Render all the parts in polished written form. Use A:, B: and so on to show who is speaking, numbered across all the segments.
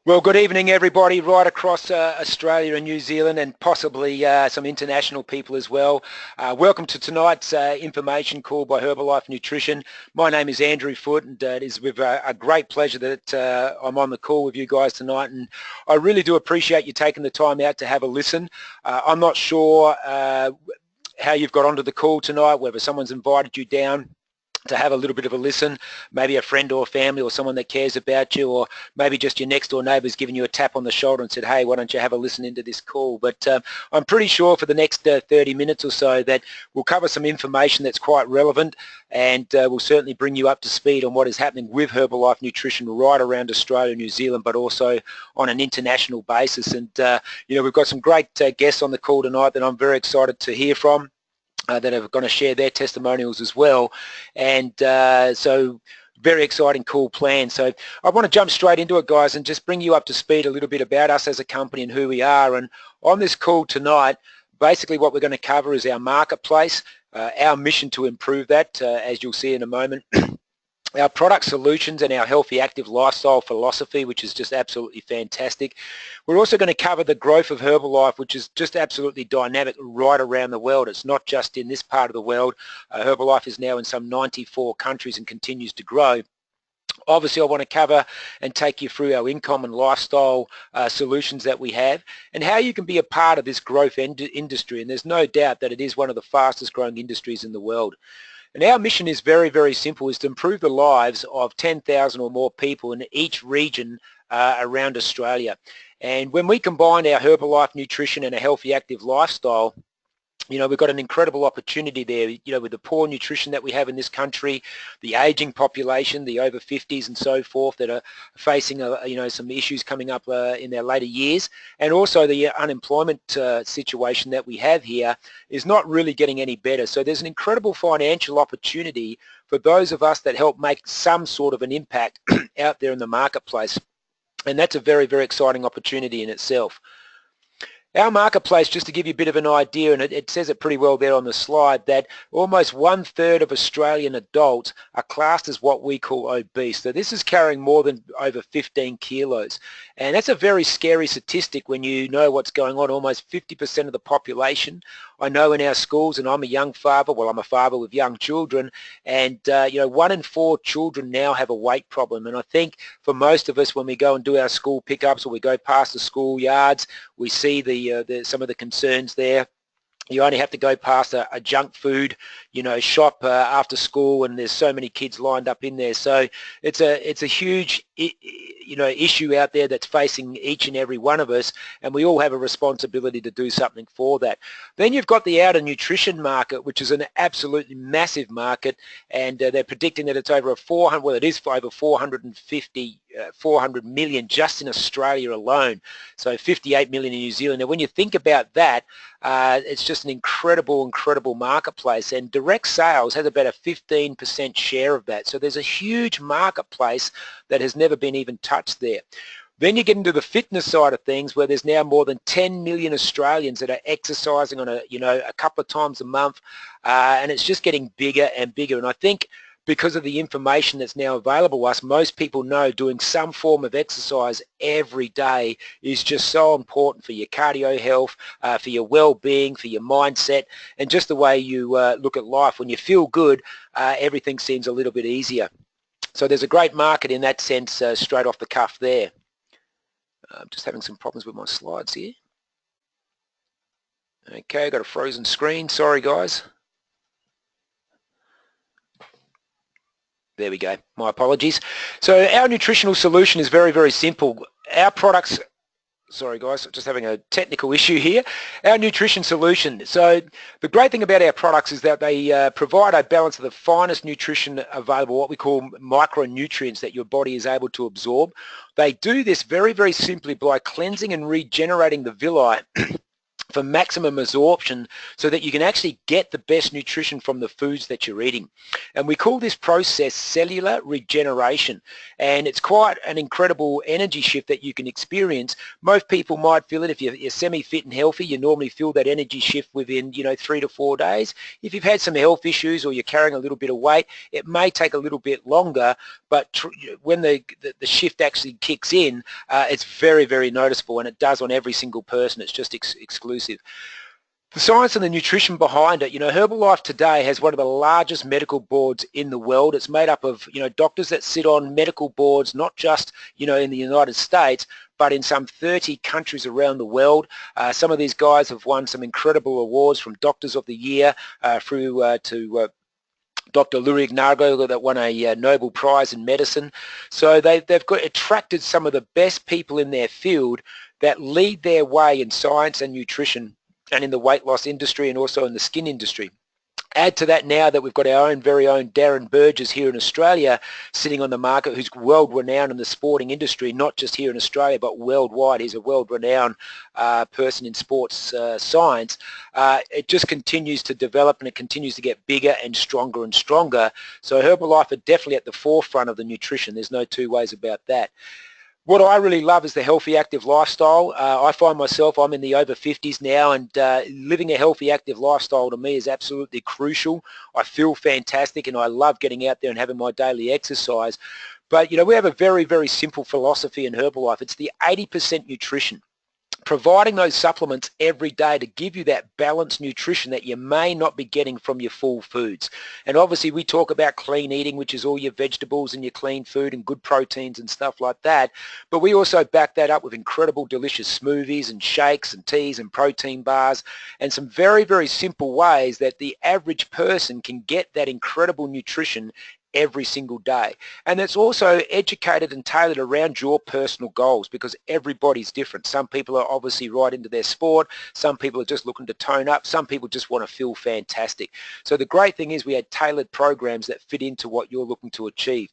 A: Well, good evening, everybody, right across Australia and New Zealand, and possibly some international people as well. Welcome to tonight's information call by Herbalife Nutrition. My name is Andrew Foote, and it is with a great pleasure that I'm on the call with you guys tonight, and I really do appreciate you taking the time out to have a listen. I'm not sure how you've got onto the call tonight, whether someone's invited you down to have a little bit of a listen, maybe a friend or family or someone that cares about you, or maybe just your next door neighbour's giving you a tap on the shoulder and said, hey, why don't you have a listen into this call? But I'm pretty sure for the next 30 minutes or so that we'll cover some information that's quite relevant, and we'll certainly bring you up to speed on what is happening with Herbalife Nutrition right around Australia and New Zealand, but also on an international basis. And we've got some great guests on the call tonight that I'm very excited to hear from. That are going to share their testimonials as well, and so very exciting, cool plan. So I want to jump straight into it, guys, and just bring you up to speed a little bit about us as a company and who we are. And on this call tonight, basically what we're going to cover is our marketplace, our mission to improve that, as you'll see in a moment. Our product solutions and our healthy active lifestyle philosophy, which is just absolutely fantastic. We're also going to cover the growth of Herbalife, which is just absolutely dynamic right around the world. It's not just in this part of the world. Herbalife is now in some 94 countries and continues to grow. Obviously, I want to cover and take you through our income and lifestyle solutions that we have, and how you can be a part of this growth industry. And there's no doubt that it is one of the fastest growing industries in the world. And our mission is very, very simple, is to improve the lives of 10,000 or more people in each region around Australia. And when we combine our Herbalife Nutrition and a healthy active lifestyle, we've got an incredible opportunity there, with the poor nutrition that we have in this country, the aging population, the over 50s and so forth that are facing, some issues coming up in their later years, and also the unemployment situation that we have here is not really getting any better. So there's an incredible financial opportunity for those of us that help make some sort of an impact out there in the marketplace, and that's a very, very exciting opportunity in itself. Our marketplace, just to give you a bit of an idea, and it says it pretty well there on the slide, that almost 1/3 of Australian adults are classed as what we call obese. So this is carrying more than over 15 kilos. And that's a very scary statistic when you know what's going on. Almost 50% of the population, I know in our schools, and I'm a young father, well, I'm a father with young children, and 1 in 4 children now have a weight problem. And I think for most of us, when we go and do our school pickups or we go past the school yards, we see some of the concerns there. You only have to go past a junk food, shop after school, and there's so many kids lined up in there. So it's a huge, issue out there that's facing each and every one of us, and we all have a responsibility to do something for that. Then you've got the outer nutrition market, which is an absolutely massive market, and they're predicting that it's over it is over 400 million just in Australia alone. So 58 million in New Zealand. And when you think about that, it's just an incredible marketplace, and direct sales has about a 15% share of that. So there's a huge marketplace that has never been even touched there. Then you get into the fitness side of things, where there's now more than 10 million Australians that are exercising on a couple of times a month, and it's just getting bigger and bigger. And I think because of the information that's now available to us, most people know doing some form of exercise every day is just so important for your cardio health, for your well-being, for your mindset, and just the way you look at life. When you feel good, everything seems a little bit easier. So there's a great market in that sense, straight off the cuff there. I'm just having some problems with my slides here. Okay, got a frozen screen. Sorry, guys. There we go. My apologies. So our nutritional solution is very, very simple. Our products, sorry guys, just having a technical issue here. Our nutrition solution. So the great thing about our products is that they provide a balance of the finest nutrition available, what we call micronutrients that your body is able to absorb. They do this very, very simply by cleansing and regenerating the villi for maximum absorption, so that you can actually get the best nutrition from the foods that you're eating. And we call this process cellular regeneration, and it's quite an incredible energy shift that you can experience. Most people might feel it. If you're semi-fit and healthy, you normally feel that energy shift within 3 to 4 days. If you've had some health issues or you're carrying a little bit of weight, it may take a little bit longer, but when the shift actually kicks in, it's very, very noticeable, and it does on every single person. It's just exclusive. The science and the nutrition behind it, Herbalife today has one of the largest medical boards in the world. It's made up of, doctors that sit on medical boards, not just, in the United States, but in some 30 countries around the world. Some of these guys have won some incredible awards, from Doctors of the Year through to Dr. Lurie Ignargo, that won a Nobel Prize in medicine. So they've attracted some of the best people in their field that lead their way in science and nutrition, and in the weight loss industry, and also in the skin industry. Add to that now that we've got our very own Darren Burgess here in Australia sitting on the market, who's world renowned in the sporting industry, not just here in Australia but worldwide. He's a world renowned person in sports science. It just continues to develop, and it continues to get bigger and stronger and stronger. So Herbalife are definitely at the forefront of the nutrition. There's no two ways about that. What I really love is the healthy, active lifestyle. I find myself, I'm in the over 50s now, and living a healthy, active lifestyle to me is absolutely crucial. I feel fantastic, and I love getting out there and having my daily exercise. But, we have a very, very simple philosophy in Herbalife. It's the 80% nutrition. Providing those supplements every day to give you that balanced nutrition that you may not be getting from your full foods. And obviously we talk about clean eating, which is all your vegetables and your clean food and good proteins and stuff like that. But we also back that up with incredible delicious smoothies and shakes and teas and protein bars, and some very, very simple ways that the average person can get that incredible nutrition every single day. And it's also educated and tailored around your personal goals, because everybody's different. Some people are obviously right into their sport, some people are just looking to tone up, some people just want to feel fantastic. So the great thing is we had tailored programs that fit into what you're looking to achieve.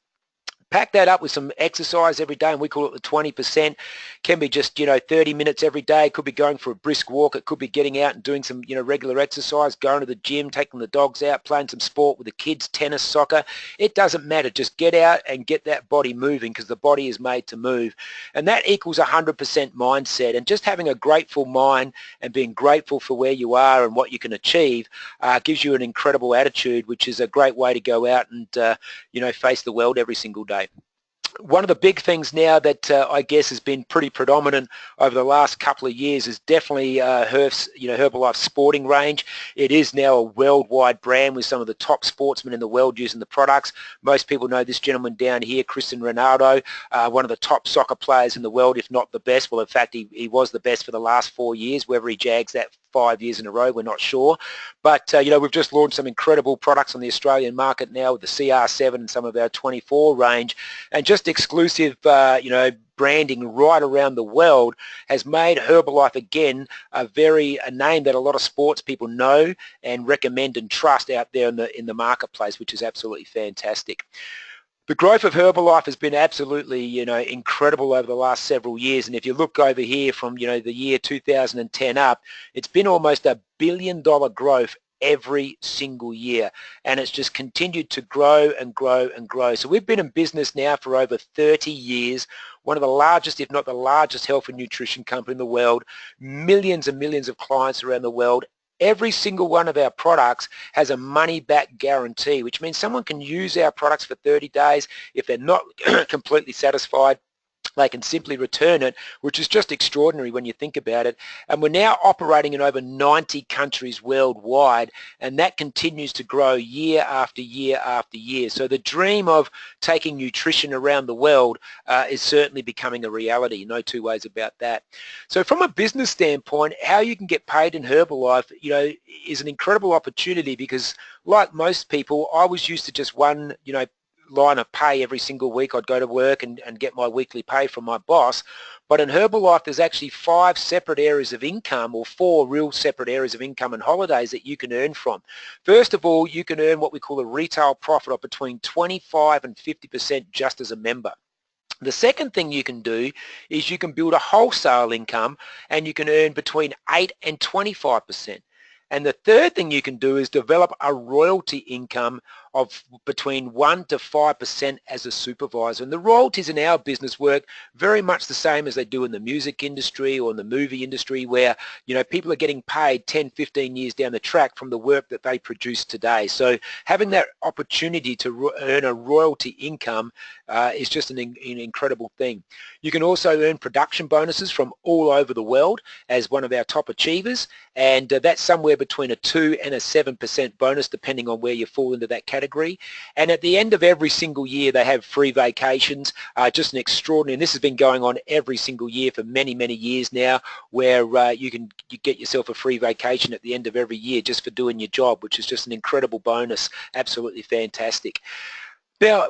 A: Pack that up with some exercise every day, and we call it the 20%. Can be just, 30 minutes every day. It could be going for a brisk walk. It could be getting out and doing some, regular exercise, going to the gym, taking the dogs out, playing some sport with the kids, tennis, soccer. It doesn't matter. Just get out and get that body moving, because the body is made to move. And that equals 100% mindset. And just having a grateful mind and being grateful for where you are and what you can achieve gives you an incredible attitude, which is a great way to go out and, face the world every single day. One of the big things now that I guess has been pretty predominant over the last couple of years is definitely Herbalife's sporting range. It is now a worldwide brand with some of the top sportsmen in the world using the products. Most people know this gentleman down here, Cristiano Ronaldo, one of the top soccer players in the world, if not the best. Well, in fact, he was the best for the last 4 years. Whether he jags that 5 years in a row, we're not sure. But, we've just launched some incredible products on the Australian market now with the CR7 and some of our 24 range, and just exclusive, branding right around the world has made Herbalife again a name that a lot of sports people know and recommend and trust out there in the marketplace, which is absolutely fantastic. The growth of Herbalife has been absolutely, incredible over the last several years. And if you look over here from, the year 2010 up, it's been almost $1 billion growth every single year, and it's just continued to grow and grow and grow. So we've been in business now for over 30 years, one of the largest, if not the largest, health and nutrition company in the world, millions and millions of clients around the world. Every single one of our products has a money-back guarantee, which means someone can use our products for 30 days. If they're not completely satisfied, they can simply return it, which is just extraordinary when you think about it. And we're now operating in over 90 countries worldwide, and that continues to grow year after year after year. So the dream of taking nutrition around the world is certainly becoming a reality, no two ways about that. So from a business standpoint, how you can get paid in Herbalife, is an incredible opportunity, because like most people, I was used to just one, line of pay every single week. I'd go to work and get my weekly pay from my boss. But in Herbalife, there's actually 5 separate areas of income, or 4 real separate areas of income and holidays that you can earn from. First of all, you can earn what we call a retail profit of between 25 and 50% just as a member. The second thing you can do is you can build a wholesale income, and you can earn between 8 and 25%. And the third thing you can do is develop a royalty income of between 1 to 5% as a supervisor. And the royalties in our business work very much the same as they do in the music industry or in the movie industry, where people are getting paid 10, 15 years down the track from the work that they produce today. So having that opportunity to earn a royalty income is just an incredible thing. You can also earn production bonuses from all over the world as one of our top achievers, and that's somewhere between a 2 and a 7% bonus depending on where you fall into that category. And at the end of every single year they have free vacations, just an extraordinary, and this has been going on every single year for many, many years now, where you get yourself a free vacation at the end of every year just for doing your job, which is just an incredible bonus. Absolutely fantastic. Now,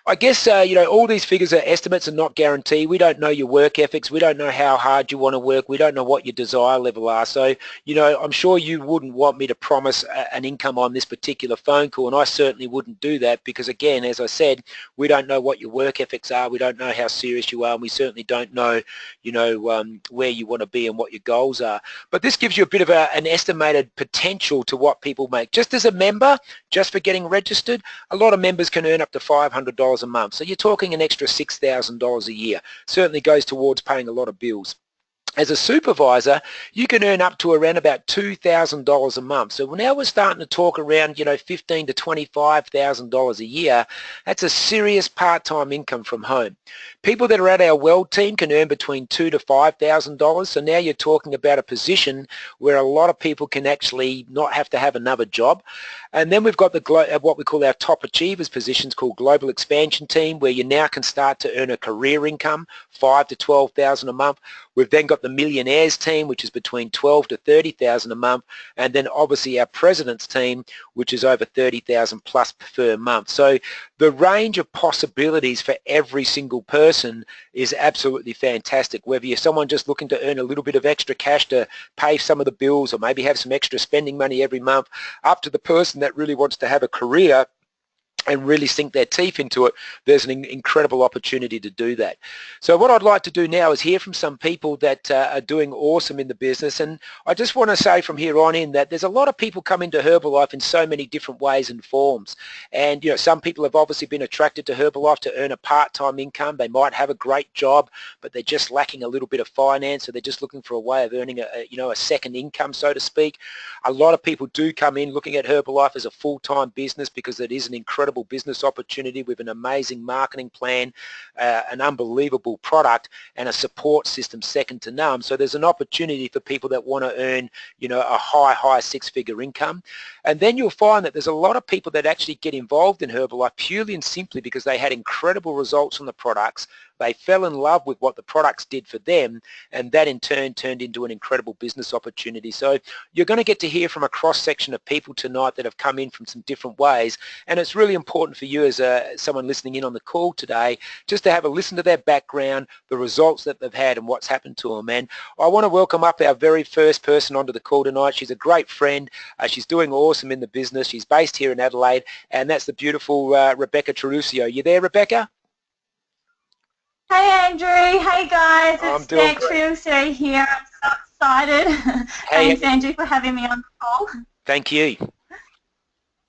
A: I guess, all these figures are estimates and not guaranteed. We don't know your work ethics. We don't know how hard you want to work. We don't know what your desire level are. So, I'm sure you wouldn't want me to promise an income on this particular phone call, and I certainly wouldn't do that because, again, as I said, we don't know what your work ethics are. We don't know how serious you are, and we certainly don't know, where you want to be and what your goals are. But this gives you a bit of an estimated potential to what people make. Just as a member, just for getting registered, a lot of members can earn up to $500 a month. So you're talking an extra $6,000 a year. Certainly goes towards paying a lot of bills. As a supervisor, you can earn up to around about $2,000 a month. So now we're starting to talk around, $15,000 to $25,000 a year. That's a serious part-time income from home. People that are at our Weld team can earn between $2,000 to $5,000. So now you're talking about a position where a lot of people can actually not have to have another job. And then we've got what we call our top achievers positions called Global Expansion Team, where you now can start to earn a career income, $5,000 to $12,000 a month. We've then got the Millionaires team, which is between $12,000 to $30,000 a month, and then obviously our President's team, which is over $30,000 plus per month. So the range of possibilities for every single person is absolutely fantastic. Whether you're someone just looking to earn a little bit of extra cash to pay some of the bills or maybe have some extra spending money every month, up to the person that really wants to have a career and really sink their teeth into it, there's an incredible opportunity to do that. So what I'd like to do now is hear from some people that are doing awesome in the business, and I just want to say from here on in that there's a lot of people come into Herbalife in so many different ways and forms, and some people have obviously been attracted to Herbalife to earn a part-time income. They might have a great job, but they're just lacking a little bit of finance, so they're just looking for a way of earning a second income, so to speak. A lot of people do come in looking at Herbalife as a full-time business because it is an incredible business opportunity with an amazing marketing plan, an unbelievable product, and a support system second to none. So there's an opportunity for people that want to earn, a high six-figure income. And then you'll find that there's a lot of people that actually get involved in Herbalife purely and simply because they had incredible results on the products. They fell in love with what the products did for them, and that in turn turned into an incredible business opportunity. So you're going to get to hear from a cross-section of people tonight that have come in from some different ways, and it's really important for you as someone listening in on the call today just to have a listen to their background, the results that they've had and what's happened to them. And I want to welcome up our very first person onto the call tonight. She's a great friend. She's doing awesome in the business. She's based here in Adelaide, and that's the beautiful Rebecca Trusio. You there, Rebecca?
B: Hey Andrew, hey guys, it's
A: Trusio
B: here. I'm so excited.
A: Hey,
B: Thanks Andrew for having me on the call.
A: Thank you.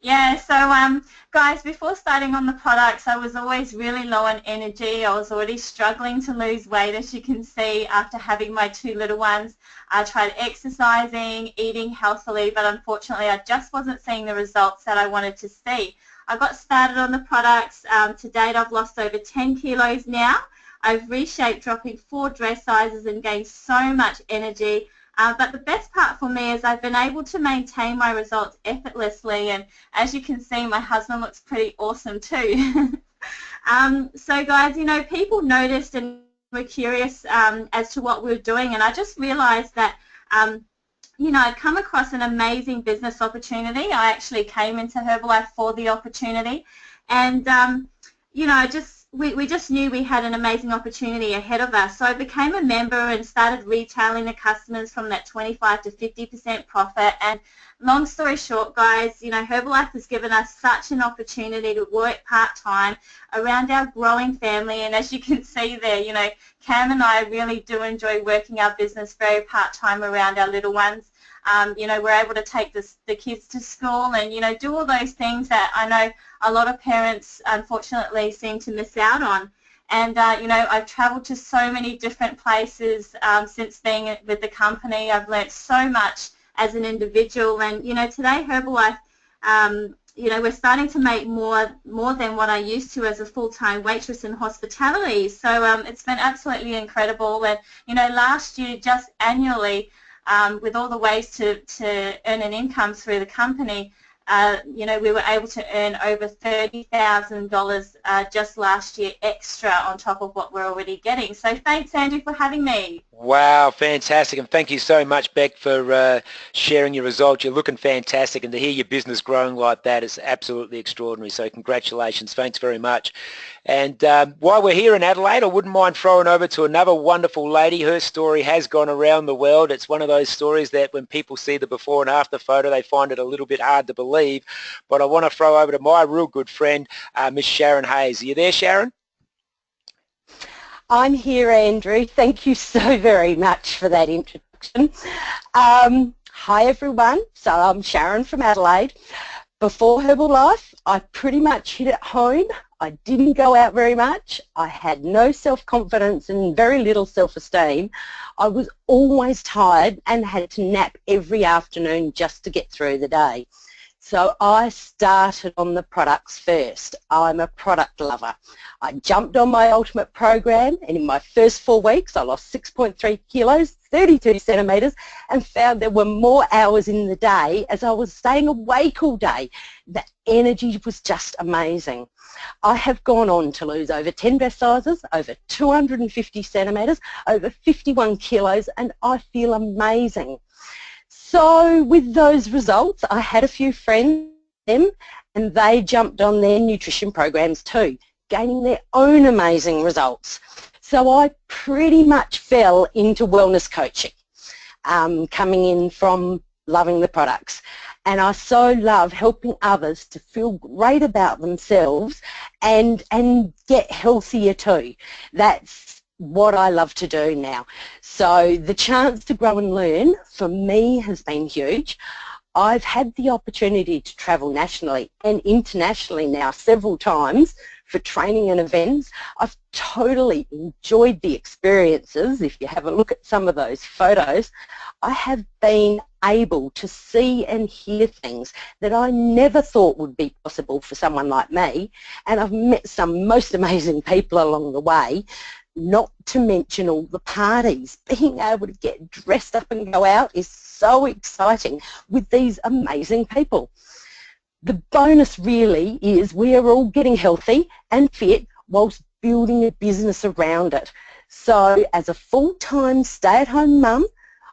B: Yeah, so guys, before starting on the products, I was always really low on energy. I was already struggling to lose weight, as you can see, after having my two little ones. I tried exercising, eating healthily, but unfortunately I just wasn't seeing the results that I wanted to see. I got started on the products. To date I've lost over 10 kilos now. I've reshaped, dropping 4 dress sizes and gained so much energy. But the best part for me is I've been able to maintain my results effortlessly, and as you can see, my husband looks pretty awesome too. So guys, people noticed and were curious as to what we were doing, and I just realized that I'd come across an amazing business opportunity. I actually came into Herbalife for the opportunity, and we just knew we had an amazing opportunity ahead of us. So I became a member and started retailing to customers from that 25 to 50% profit. And long story short, guys, Herbalife has given us such an opportunity to work part-time around our growing family. And as you can see there, Cam and I really do enjoy working our business very part-time around our little ones. You know, we're able to take the kids to school and, you know, do all those things that I know a lot of parents unfortunately seem to miss out on. And, you know, I've travelled to so many different places since being with the company. I've learnt so much as an individual. And, you know, today Herbalife, you know, we're starting to make more than what I used to as a full-time waitress in hospitality. So it's been absolutely incredible. And, you know, last year, just annually, with all the ways to earn an income through the company, you know, we were able to earn over $30,000 just last year extra on top of what we're already getting. So thanks, Andrew, for having me.
A: Wow, fantastic. And thank you so much, Beck, for sharing your results. You're looking fantastic, and to hear your business growing like that is absolutely extraordinary. So congratulations. Thanks very much. And while we're here in Adelaide, I wouldn't mind throwing over to another wonderful lady. Her story has gone around the world. It's one of those stories that when people see the before and after photo, they find it a little bit hard to believe. But I want to throw over to my real good friend, Miss Sharon Hayes. Are you there, Sharon?
C: I'm here, Andrew. Thank you so very much for that introduction. Hi, everyone. So I'm Sharon from Adelaide. Before Herbalife, I pretty much hid at home. I didn't go out very much. I had no self-confidence and very little self-esteem. I was always tired and had to nap every afternoon just to get through the day. So I started on the products first. I'm a product lover. I jumped on my Ultimate program, and in my first 4 weeks I lost 6.3 kilos, 32 centimetres, and found there were more hours in the day as I was staying awake all day. The energy was just amazing. I have gone on to lose over 10 breast sizes, over 250 centimetres, over 51 kilos, and I feel amazing. So with those results, I had a few friends, and they jumped on their nutrition programs too, gaining their own amazing results. So I pretty much fell into wellness coaching, coming in from loving the products. And I so love helping others to feel great about themselves and get healthier too. That's what I love to do now. So the chance to grow and learn for me has been huge. I've had the opportunity to travel nationally and internationally now several times for training and events. I've totally enjoyed the experiences. If you have a look at some of those photos, I have been able to see and hear things that I never thought would be possible for someone like me, and I've met some most amazing people along the way. Not to mention all the parties. Being able to get dressed up and go out is so exciting with these amazing people. The bonus really is we are all getting healthy and fit whilst building a business around it. So as a full-time stay-at-home mum,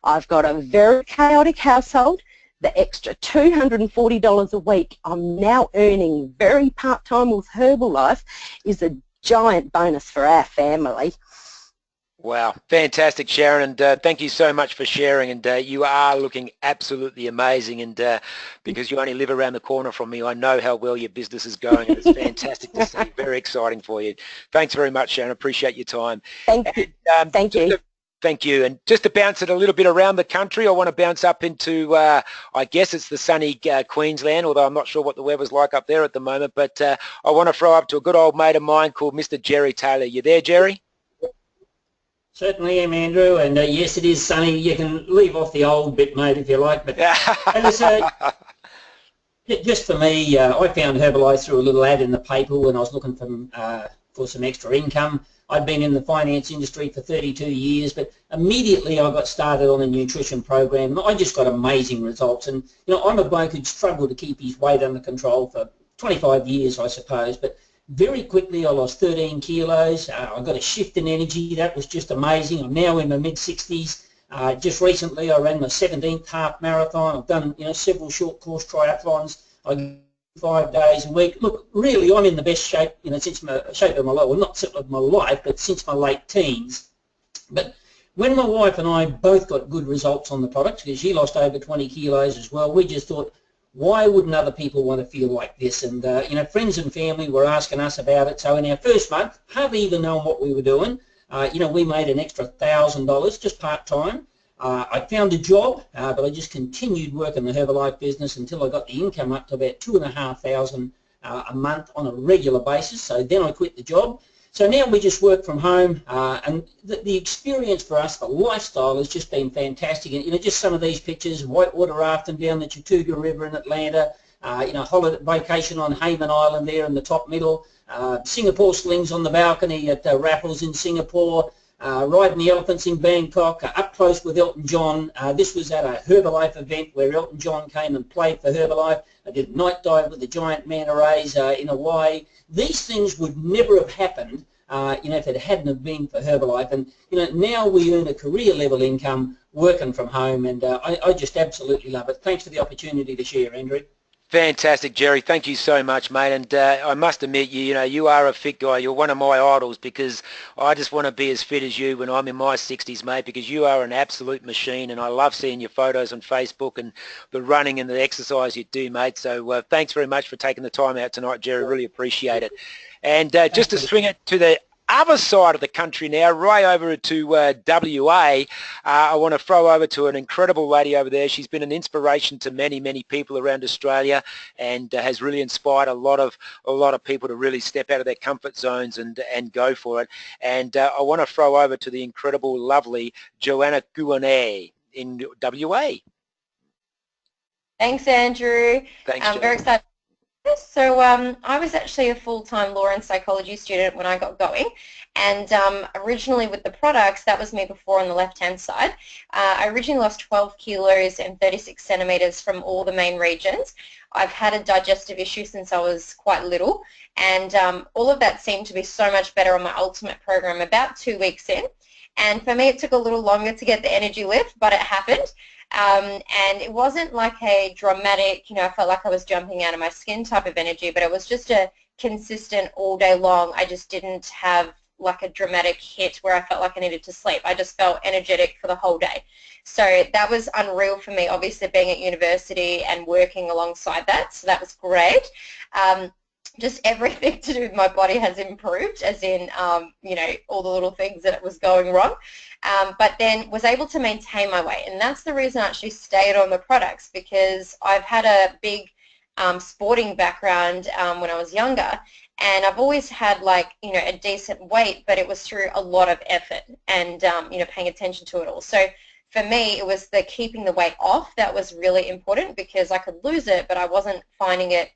C: I've got a very chaotic household. The extra $240 a week I'm now earning very part-time with Herbalife is a giant bonus for our family.
A: Wow, fantastic, Sharon, and thank you so much for sharing. And you are looking absolutely amazing, and because you only live around the corner from me, I know how well your business is going, and it's fantastic to see. Very exciting for you. Thanks very much, Sharon. Appreciate your time.
C: Thank you. Thank you.
A: Thank you. And just to bounce it a little bit around the country, I want to bounce up into, I guess it's the sunny Queensland, although I'm not sure what the weather's like up there at the moment. But I want to throw up to a good old mate of mine called Mr. Jerry Taylor. You there, Jerry?
D: Certainly am, Andrew. And yes, it is sunny. You can leave off the old bit, mate, if you like. But just for me, I found Herbalife through a little ad in the paper when I was looking for some extra income. I'd been in the finance industry for 32 years, but immediately I got started on a nutrition program. I just got amazing results. And, you know, I'm a bloke who'd struggled to keep his weight under control for 25 years, I suppose. But very quickly I lost 13 kilos. I got a shift in energy. That was just amazing. I'm now in my mid-60s. Just recently I ran my 17th half marathon. I've done, you know, several short course triathlons. I 5 days a week. Look, really, I'm in the best shape, you know, since my shape of my life. Well, not of my life, but since my late teens. But when my wife and I both got good results on the products, because she lost over 20 kilos as well, we just thought, why wouldn't other people want to feel like this? And you know, friends and family were asking us about it. So in our first month, hardly even knowing what we were doing, you know, we made an extra $1,000 just part time. I found a job, but I just continued working the Herbalife business until I got the income up to about $2,500 a month on a regular basis. So then I quit the job. So now we just work from home, and the experience for us, the lifestyle has just been fantastic. And, you know, just some of these pictures, whitewater rafting down the Chattooga River in Atlanta, you know, holiday vacation on Hayman Island there in the top middle, Singapore slings on the balcony at Raffles in Singapore, riding the elephants in Bangkok, up close with Elton John. This was at a Herbalife event where Elton John came and played for Herbalife. I did a night dive with the giant manta rays in Hawaii. These things would never have happened, you know, if it hadn't have been for Herbalife. And, you know, now we earn a career level income working from home, and I just absolutely love it. Thanks for the opportunity to share, Andrew.
A: Fantastic, Jerry. Thank you so much, mate. And I must admit, you know, you are a fit guy. You're one of my idols, because I just want to be as fit as you when I'm in my 60s, mate, because you are an absolute machine, and I love seeing your photos on Facebook and the running and the exercise you do, mate. So thanks very much for taking the time out tonight, Jerry. Really appreciate it. And just to swing it to the other side of the country now, right over to WA, I want to throw over to an incredible lady over there. She's been an inspiration to many, many people around Australia, and has really inspired a lot of people to really step out of their comfort zones and go for it. And I want to throw over to the incredible, lovely Joanna Guanet in WA.
E: Thanks, Andrew.
A: Thanks,
E: I'm very excited. So I was actually a full-time law and psychology student when I got going, and originally with the products, that was me before on the left-hand side. I originally lost 12 kilos and 36 centimetres from all the main regions. I've had a digestive issue since I was quite little, and all of that seemed to be so much better on my Ultimate program about 2 weeks in. And for me, it took a little longer to get the energy lift, but it happened. And it wasn't like a dramatic, you know, I felt like I was jumping out of my skin type of energy, but it was just a consistent all day long. I just didn't have like a dramatic hit where I felt like I needed to sleep. I just felt energetic for the whole day. So that was unreal for me, obviously being at university and working alongside that. So that was great. Just everything to do with my body has improved, as in, you know, all the little things that was going wrong. But then was able to maintain my weight, and that's the reason I actually stayed on the products, because I've had a big sporting background when I was younger, and I've always had, like, you know, a decent weight, but it was through a lot of effort and, you know, paying attention to it all. So for me, it was the keeping the weight off that was really important, because I could lose it, but I wasn't finding it,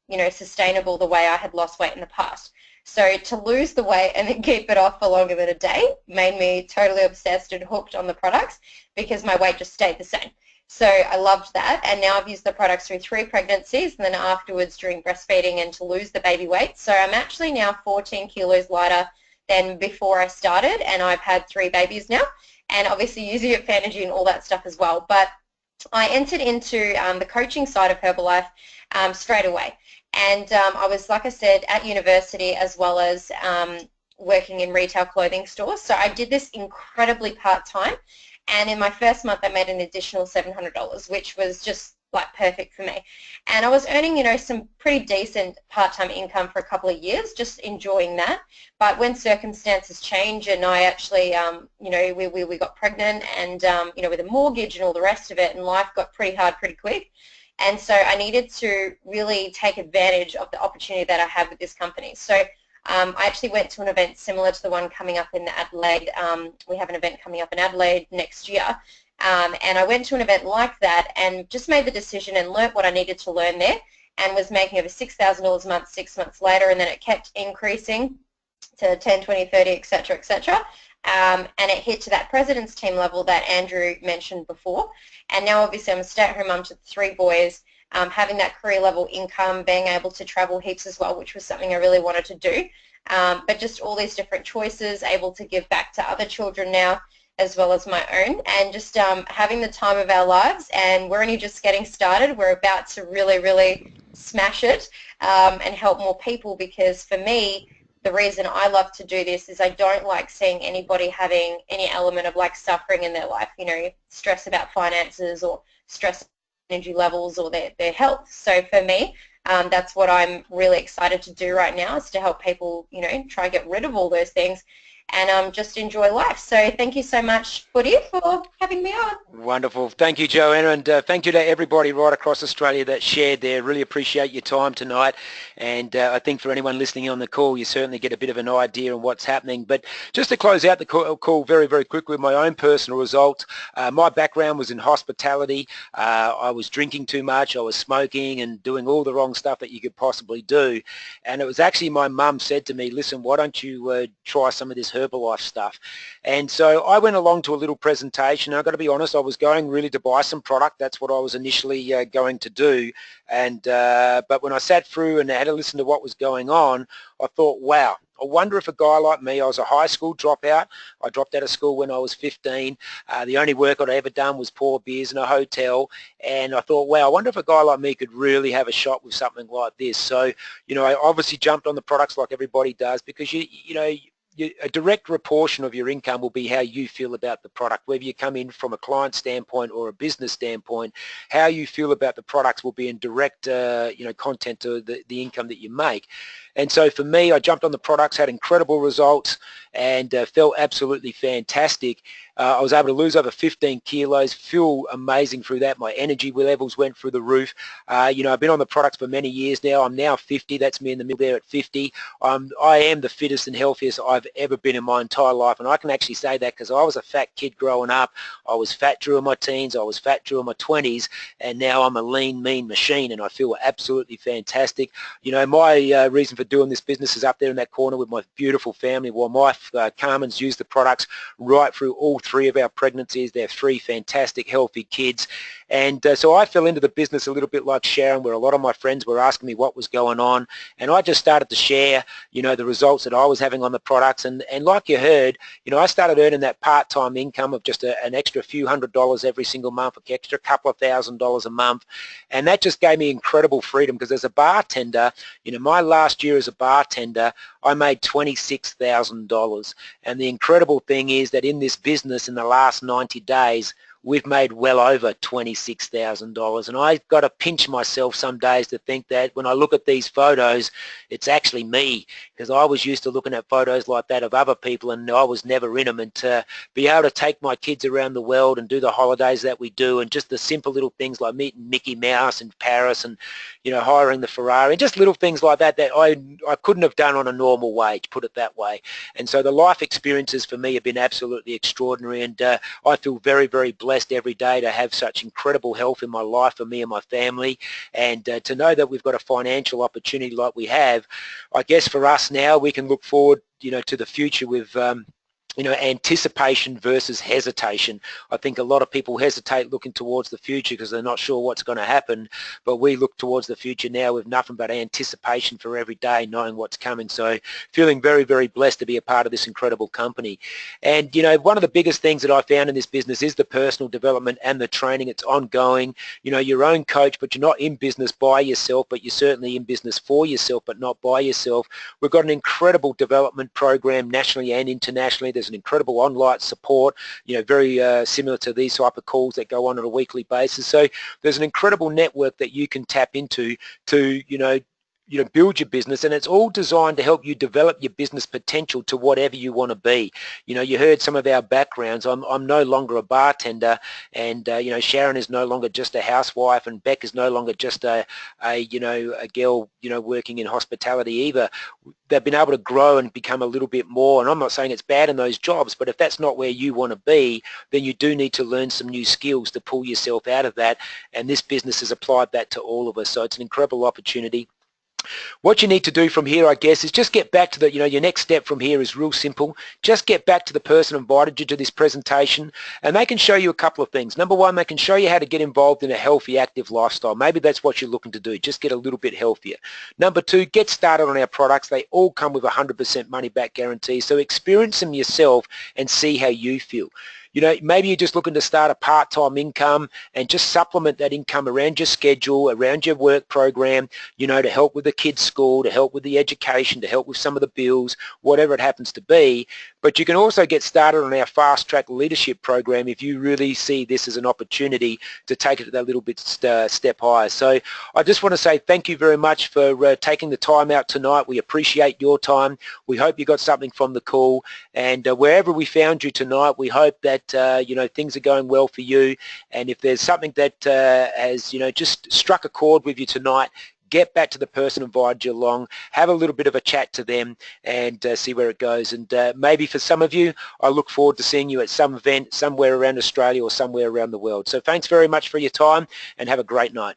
E: you know, sustainable the way I had lost weight in the past. So to lose the weight and then keep it off for longer than a day made me totally obsessed and hooked on the products, because my weight just stayed the same. So I loved that, and now I've used the products through 3 pregnancies, and then afterwards during breastfeeding and to lose the baby weight. So I'm actually now 14 kilos lighter than before I started, and I've had 3 babies now, and obviously using it for energy and all that stuff as well. But I entered into the coaching side of Herbalife straight away. And I was, like I said, at university as well as working in retail clothing stores. So I did this incredibly part-time. And in my first month, I made an additional $700, which was just like perfect for me. And I was earning, you know, some pretty decent part-time income for a couple of years, just enjoying that. But when circumstances change, and I actually, you know, we got pregnant, and, you know, with a mortgage and all the rest of it, and life got pretty hard pretty quick. And so I needed to really take advantage of the opportunity that I have with this company. So I actually went to an event similar to the one coming up in Adelaide. We have an event coming up in Adelaide next year. And I went to an event like that and just made the decision and learnt what I needed to learn there, and was making over $6,000 a month 6 months later, and then it kept increasing to 10, 20, 30, etc., etc. And it hit to that president's team level that Andrew mentioned before. And now obviously I'm a stay-at-home mum to 3 boys, having that career level income, being able to travel heaps as well, which was something I really wanted to do. But just all these different choices, able to give back to other children now as well as my own, and just having the time of our lives. And we're only just getting started. We're about to really, really smash it and help more people, because for me, the reason I love to do this is I don't like seeing anybody having any element of like suffering in their life, you know, stress about finances or stress energy levels or their health. So for me, that's what I'm really excited to do right now, is to help people, you know, try and get rid of all those things. and just enjoy life. So thank you so much, Footy, for having me on.
A: Wonderful. Thank you, Joanna, and thank you to everybody right across Australia that shared there. Really appreciate your time tonight, and I think for anyone listening on the call, you certainly get a bit of an idea on what's happening. But just to close out the call very, very quickly with my own personal results, my background was in hospitality. I was drinking too much, I was smoking and doing all the wrong stuff that you could possibly do, and it was actually my mum said to me, listen, why don't you try some of this Herbalife stuff? And so I went along to a little presentation. I've got to be honest, I was going really to buy some product. That's what I was initially going to do. And but when I sat through and had to listen to what was going on, I thought, wow, I wonder if a guy like me, I was a high school dropout. I dropped out of school when I was 15. The only work I'd ever done was pour beers in a hotel. And I thought, wow, I wonder if a guy like me could really have a shot with something like this. So, I obviously jumped on the products like everybody does, because a direct proportion of your income will be how you feel about the product. Whether you come in from a client standpoint or a business standpoint, how you feel about the products will be in direct content to the income that you make. And so for me, I jumped on the products, had incredible results, and felt absolutely fantastic. I was able to lose over 15 kilos, feel amazing through that. My energy levels went through the roof. I've been on the products for many years now. I'm now 50. That's me in the middle there at 50. I am the fittest and healthiest I've ever been in my entire life, and I can actually say that because I was a fat kid growing up. I was fat during my teens. I was fat during my 20s, and now I'm a lean, mean machine, and I feel absolutely fantastic. My reason for doing this business is up there in that corner with my beautiful family. Well, my Carmen's used the products right through all 3 of our pregnancies. They're 3 fantastic, healthy kids. And so I fell into the business a little bit like Sharon, where a lot of my friends were asking me what was going on, and I just started to share, the results that I was having on the products. And like you heard, I started earning that part-time income of just an extra few $100s every single month, an extra couple of $1,000s a month, and that just gave me incredible freedom. Because as a bartender, my last year as a bartender, I made $26,000, and the incredible thing is that in this business, in the last 90 days, we've made well over $26,000. And I've got to pinch myself some days to think that when I look at these photos, it's actually me, because I was used to looking at photos like that of other people, and I was never in them. And to be able to take my kids around the world and do the holidays that we do, and just the simple little things like meeting Mickey Mouse in Paris, and hiring the Ferrari, and just little things like that I couldn't have done on a normal wage, put it that way. And so the life experiences for me have been absolutely extraordinary, and I feel very, very blessed every day to have such incredible health in my life for me and my family, and to know that we've got a financial opportunity like we have. I guess for us now, we can look forward to the future with anticipation versus hesitation. I think a lot of people hesitate looking towards the future because they're not sure what's going to happen, but we look towards the future now with nothing but anticipation for every day, knowing what's coming. So feeling very, very blessed to be a part of this incredible company. And one of the biggest things that I found in this business is the personal development and the training. It's ongoing. Your own coach, but you're not in business by yourself, but you're certainly in business for yourself, but not by yourself. We've got an incredible development program nationally and internationally. There's an incredible online support, very similar to these type of calls that go on a weekly basis. So there's an incredible network that you can tap into to, build your business, and it's all designed to help you develop your business potential to whatever you want to be. You heard some of our backgrounds. I'm no longer a bartender, and Sharon is no longer just a housewife, and Beck is no longer just a girl working in hospitality either. They've been able to grow and become a little bit more, and I'm not saying it's bad in those jobs, but if that's not where you want to be, then you do need to learn some new skills to pull yourself out of that, and this business has applied that to all of us. So it's an incredible opportunity. What you need to do from here, I guess, is just get back to the, your next step from here is real simple. Just get back to the person who invited you to this presentation, and they can show you a couple of things. Number one, they can show you how to get involved in a healthy, active lifestyle. Maybe that's what you're looking to do, just get a little bit healthier. Number two, get started on our products. They all come with 100% money back guarantee, so experience them yourself and see how you feel. you know, maybe you're just looking to start a part-time income and just supplement that income around your schedule, around your work program, you know, to help with the kids' school, to help with the education, to help with some of the bills, whatever it happens to be. But you can also get started on our Fast Track Leadership program if you really see this as an opportunity to take it that little bit step higher. So I just want to say thank you very much for taking the time out tonight. We appreciate your time. We hope you got something from the call, and wherever we found you tonight, we hope that you know, things are going well for you. And if there's something that has, you know, just struck a chord with you tonight, get back to the person who invited you along, have a little bit of a chat to them, and see where it goes. And maybe for some of you, I look forward to seeing you at some event somewhere around Australia or somewhere around the world. So thanks very much for your time, and have a great night.